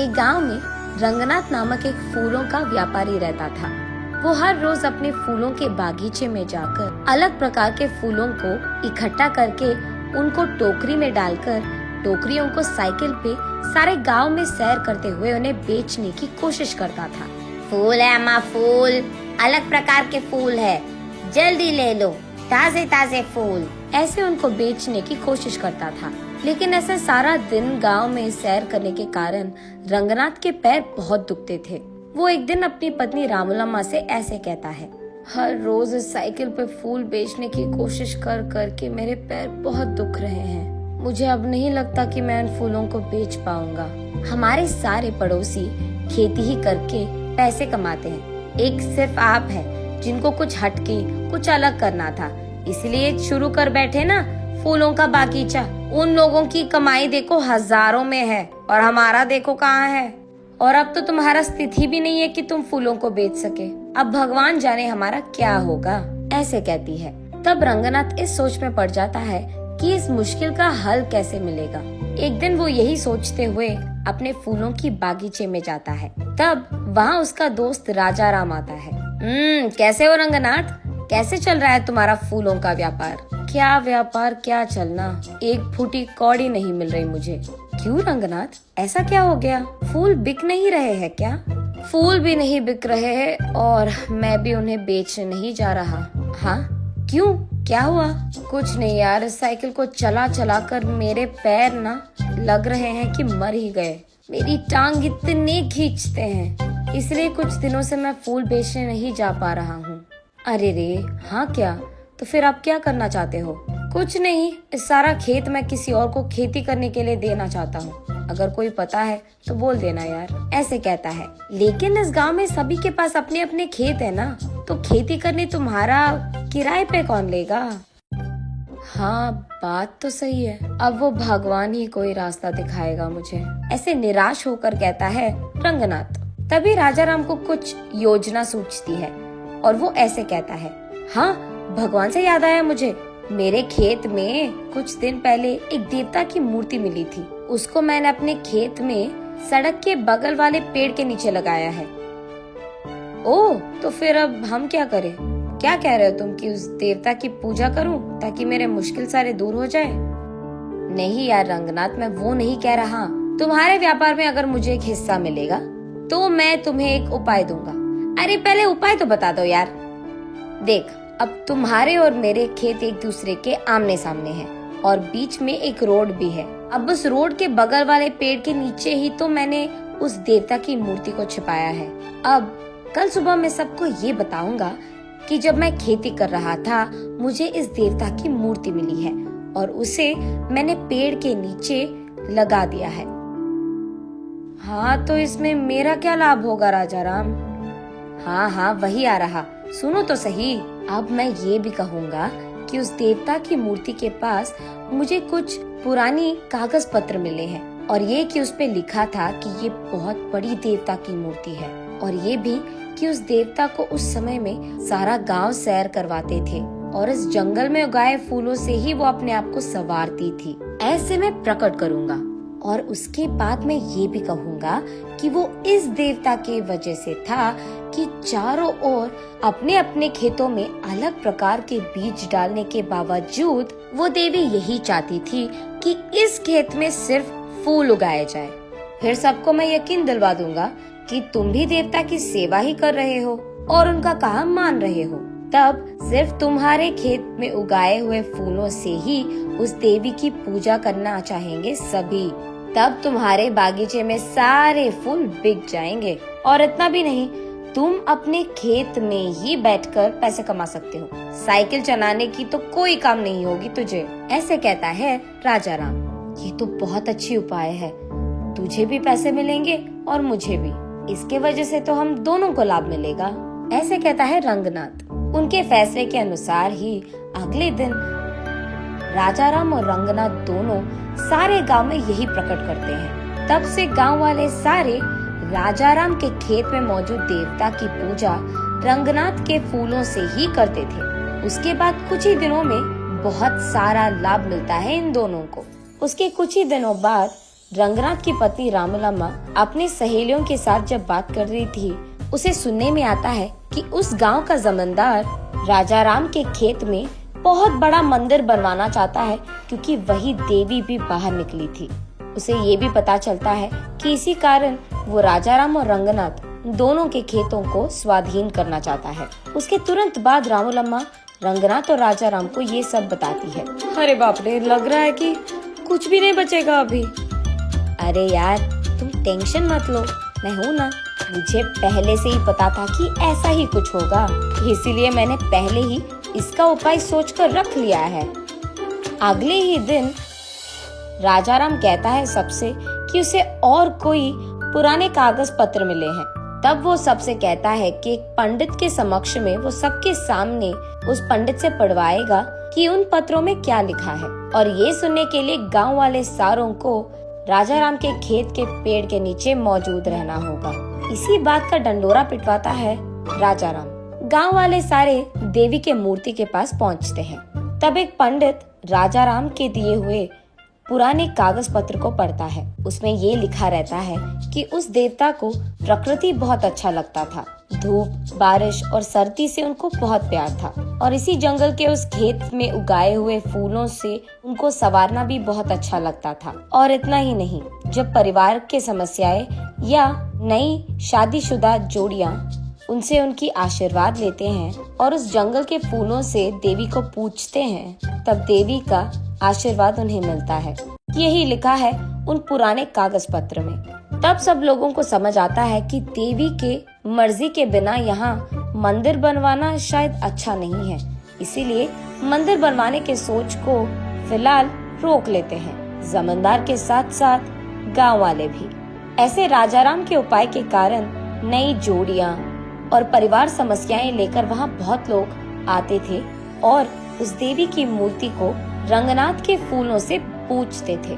एक गांव में रंगनाथ नामक एक फूलों का व्यापारी रहता था। वो हर रोज अपने फूलों के बागीचे में जाकर अलग प्रकार के फूलों को इकट्ठा करके उनको टोकरी में डालकर टोकरियों को साइकिल पे सारे गांव में सैर करते हुए उन्हें बेचने की कोशिश करता था। फूल है अम्मा, फूल, अलग प्रकार के फूल है, जल्दी ले लो, ताजे ताजे फूल। ऐसे उनको बेचने की कोशिश करता था, लेकिन ऐसे सारा दिन गांव में सैर करने के कारण रंगनाथ के पैर बहुत दुखते थे। वो एक दिन अपनी पत्नी रामूलम्मा से ऐसे कहता है, हर रोज इस साइकिल पे फूल बेचने की कोशिश कर करके मेरे पैर बहुत दुख रहे हैं। मुझे अब नहीं लगता कि मैं इन फूलों को बेच पाऊंगा। हमारे सारे पड़ोसी खेती ही करके पैसे कमाते हैं, एक सिर्फ आप है जिनको कुछ हटके कुछ अलग करना था, इसलिए शुरू कर बैठे ना फूलों का बागीचा। उन लोगों की कमाई देखो हजारों में है और हमारा देखो कहाँ है। और अब तो तुम्हारा स्थिति भी नहीं है कि तुम फूलों को बेच सके। अब भगवान जाने हमारा क्या होगा, ऐसे कहती है। तब रंगनाथ इस सोच में पड़ जाता है कि इस मुश्किल का हल कैसे मिलेगा। एक दिन वो यही सोचते हुए अपने फूलों की बागीचे में जाता है। तब वहाँ उसका दोस्त राजा राम आता है। कैसे हो रंगनाथ, कैसे चल रहा है तुम्हारा फूलों का व्यापार? क्या व्यापार, क्या चलना, एक फूटी कौड़ी नहीं मिल रही मुझे। क्यों रंगनाथ, ऐसा क्या हो गया? फूल बिक नहीं रहे हैं क्या? फूल भी नहीं बिक रहे हैं और मैं भी उन्हें बेचने नहीं जा रहा। हाँ, क्यों, क्या हुआ? कुछ नहीं यार, साइकिल को चला चला कर मेरे पैर ना लग रहे हैं कि मर ही गए। मेरी टांग इतने खींचते हैं, इसलिए कुछ दिनों से मैं फूल बेचने नहीं जा पा रहा हूँ। अरे रे, हाँ क्या? तो फिर आप क्या करना चाहते हो? कुछ नहीं, इस सारा खेत मैं किसी और को खेती करने के लिए देना चाहता हूँ। अगर कोई पता है तो बोल देना यार, ऐसे कहता है। लेकिन इस गांव में सभी के पास अपने अपने खेत है ना, तो खेती करने तुम्हारा किराए पे कौन लेगा? हाँ, बात तो सही है। अब वो भगवान ही कोई रास्ता दिखाएगा मुझे, ऐसे निराश होकर कहता है रंगनाथ। तभी राजा राम को कुछ योजना सूझती है और वो ऐसे कहता है, हाँ, भगवान से याद आया मुझे, मेरे खेत में कुछ दिन पहले एक देवता की मूर्ति मिली थी। उसको मैंने अपने खेत में सड़क के बगल वाले पेड़ के नीचे लगाया है। ओह, तो फिर अब हम क्या करें? क्या कह रहे हो तुम कि उस देवता की पूजा करूं ताकि मेरे मुश्किल सारे दूर हो जाए? नहीं यार रंगनाथ, मैं वो नहीं कह रहा। तुम्हारे व्यापार में अगर मुझे एक हिस्सा मिलेगा तो मैं तुम्हें एक उपाय दूंगा। अरे पहले उपाय तो बता दो यार। देख, अब तुम्हारे और मेरे खेत एक दूसरे के आमने सामने हैं और बीच में एक रोड भी है। अब उस रोड के बगल वाले पेड़ के नीचे ही तो मैंने उस देवता की मूर्ति को छिपाया है। अब कल सुबह मैं सबको ये बताऊंगा कि जब मैं खेती कर रहा था मुझे इस देवता की मूर्ति मिली है और उसे मैंने पेड़ के नीचे लगा दिया है। हाँ, तो इसमें मेरा क्या लाभ होगा राजा राम? हाँ हाँ, वही आ रहा, सुनो तो सही। अब मैं ये भी कहूँगा कि उस देवता की मूर्ति के पास मुझे कुछ पुरानी कागज पत्र मिले हैं और ये कि उस पे लिखा था कि ये बहुत बड़ी देवता की मूर्ति है और ये भी कि उस देवता को उस समय में सारा गांव सैर करवाते थे और इस जंगल में उगाए फूलों से ही वो अपने आप को संवारती थी। ऐसे मैं प्रकट करूँगा और उसके बाद मैं ये भी कहूँगा कि वो इस देवता के वजह से था कि चारों ओर अपने अपने खेतों में अलग प्रकार के बीज डालने के बावजूद वो देवी यही चाहती थी कि इस खेत में सिर्फ फूल उगाए जाए। फिर सबको मैं यकीन दिलवा दूंगा कि तुम भी देवता की सेवा ही कर रहे हो और उनका काम मान रहे हो। तब सिर्फ तुम्हारे खेत में उगाए हुए फूलों से ही उस देवी की पूजा करना चाहेंगे सभी। तब तुम्हारे बागीचे में सारे फूल बिक जाएंगे और इतना भी नहीं, तुम अपने खेत में ही बैठकर पैसे कमा सकते हो। साइकिल चलाने की तो कोई काम नहीं होगी तुझे, ऐसे कहता है राजा राम। ये तो बहुत अच्छी उपाय है, तुझे भी पैसे मिलेंगे और मुझे भी। इसके वजह से तो हम दोनों को लाभ मिलेगा, ऐसे कहता है रंगनाथ। उनके फैसले के अनुसार ही अगले दिन राजा राम और रंगनाथ दोनों सारे गांव में यही प्रकट करते हैं। तब से गांव वाले सारे राजा राम के खेत में मौजूद देवता की पूजा रंगनाथ के फूलों से ही करते थे। उसके बाद कुछ ही दिनों में बहुत सारा लाभ मिलता है इन दोनों को। उसके कुछ ही दिनों बाद रंगनाथ की पत्नी रामूलम्मा अपनी सहेलियों के साथ जब बात कर रही थी, उसे सुनने में आता है कि उस गांव का जमींदार राजा राम के खेत में बहुत बड़ा मंदिर बनवाना चाहता है, क्योंकि वही देवी भी बाहर निकली थी। उसे ये भी पता चलता है कि इसी कारण वो राजा राम और रंगनाथ दोनों के खेतों को स्वाधीन करना चाहता है। उसके तुरंत बाद रामूलम्मा रंगनाथ और राजा राम को ये सब बताती है। अरे बाप रे, लग रहा है कि कुछ भी नहीं बचेगा अभी। अरे यार, तुम टेंशन मत लो, मैं हूँ ना। मुझे पहले से ही पता था कि ऐसा ही कुछ होगा, इसीलिए मैंने पहले ही इसका उपाय सोचकर रख लिया है। अगले ही दिन राजा राम कहता है सबसे कि उसे और कोई पुराने कागज पत्र मिले हैं। तब वो सबसे कहता है कि एक पंडित के समक्ष में वो सबके सामने उस पंडित से पढ़वाएगा कि उन पत्रों में क्या लिखा है। और ये सुनने के लिए गांव वाले सारों को राजा राम के खेत के पेड़ के नीचे मौजूद रहना होगा। इसी बात का डंडोरा पिटवाता है राजा राम। गांव वाले सारे देवी के मूर्ति के पास पहुंचते हैं। तब एक पंडित राजा राम के दिए हुए पुराने कागज पत्र को पढ़ता है। उसमें ये लिखा रहता है कि उस देवता को प्रकृति बहुत अच्छा लगता था। धूप, बारिश और सर्दी से उनको बहुत प्यार था, और इसी जंगल के उस खेत में उगाए हुए फूलों से उनको संवारना भी बहुत अच्छा लगता था। और इतना ही नहीं, जब परिवार के समस्याएं या नई शादीशुदा जोड़ियां उनसे उनकी आशीर्वाद लेते हैं और उस जंगल के फूलों से देवी को पूजते हैं, तब देवी का आशीर्वाद उन्हें मिलता है। यही लिखा है उन पुराने कागज पत्र में। तब सब लोगों को समझ आता है कि देवी के मर्जी के बिना यहाँ मंदिर बनवाना शायद अच्छा नहीं है, इसीलिए मंदिर बनवाने के सोच को फिलहाल रोक लेते हैं, जमींदार के साथ साथ गांव वाले भी। ऐसे राजा राम के उपाय के कारण नई जोड़ियां और परिवार समस्याएं लेकर वहाँ बहुत लोग आते थे और उस देवी की मूर्ति को रंगनाथ के फूलों से पूजते थे।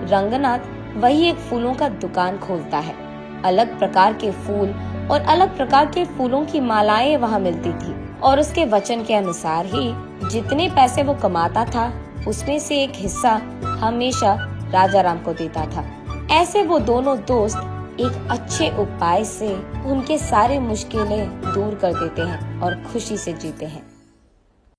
रंगनाथ वही एक फूलों का दुकान खोलता है। अलग प्रकार के फूल और अलग प्रकार के फूलों की मालाएं वहाँ मिलती थी, और उसके वचन के अनुसार ही जितने पैसे वो कमाता था उसमें से एक हिस्सा हमेशा राजा राम को देता था। ऐसे वो दोनों दोस्त एक अच्छे उपाय से उनके सारे मुश्किलें दूर कर देते हैं और खुशी से जीते हैं।